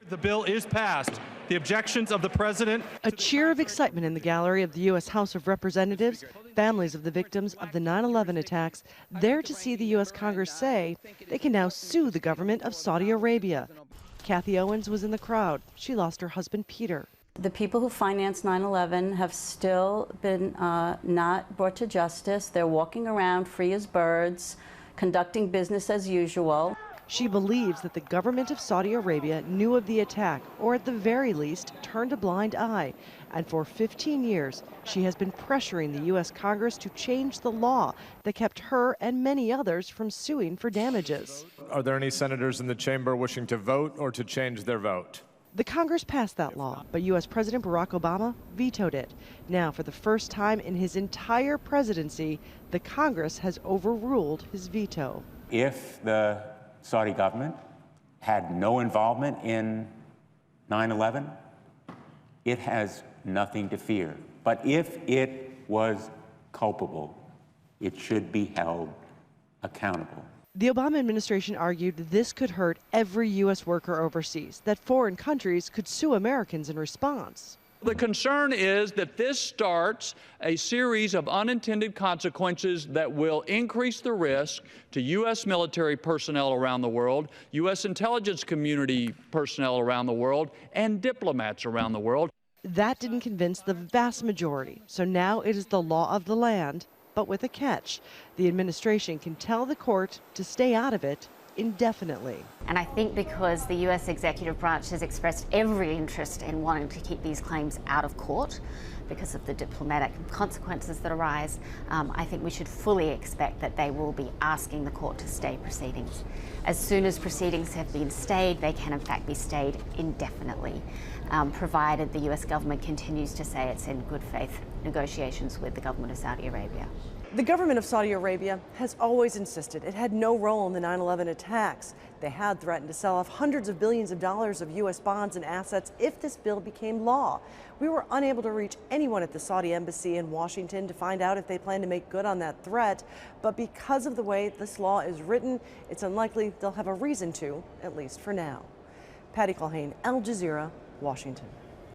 The bill is passed. The objections of the president. A cheer of excitement in the gallery of the U.S. House of Representatives. Families of the victims of the 9/11 attacks there to see the U.S. Congress say they can now sue the government of Saudi Arabia. Kathy Owens was in the crowd. She lost her husband, Peter. The people who financed 9/11 have still been not brought to justice. They're walking around free as birds, conducting business as usual. She believes that the government of Saudi Arabia knew of the attack, or at the very least, turned a blind eye. And for 15 years, she has been pressuring the U.S. Congress to change the law that kept her and many others from suing for damages. Are there any senators in the chamber wishing to vote or to change their vote? The Congress passed that law, but U.S. President Barack Obama vetoed it. Now, for the first time in his entire presidency, the Congress has overruled his veto. If the Saudi government had no involvement in 9/11, it has nothing to fear. But if it was culpable, it should be held accountable. The Obama administration argued this could hurt every U.S. worker overseas, that foreign countries could sue Americans in response. The concern is that this starts a series of unintended consequences that will increase the risk to U.S. military personnel around the world, U.S. intelligence community personnel around the world, and diplomats around the world. That didn't convince the vast majority, so now it is the law of the land, but with a catch. The administration can tell the court to stay out of it indefinitely. And I think because the U.S. executive branch has expressed every interest in wanting to keep these claims out of court because of the diplomatic consequences that arise, I think we should fully expect that they will be asking the court to stay proceedings. As soon as proceedings have been stayed, they can in fact be stayed indefinitely, provided the U.S. government continues to say it's in good faith negotiations with the government of Saudi Arabia. The government of Saudi Arabia has always insisted it had no role in the 9/11 attacks. They had threatened to sell off hundreds of billions of dollars of U.S. bonds and assets if this bill became law. We were unable to reach anyone at the Saudi embassy in Washington to find out if they plan to make good on that threat. But because of the way this law is written, it's unlikely they'll have a reason to, at least for now. Patty Culhane, Al Jazeera, Washington.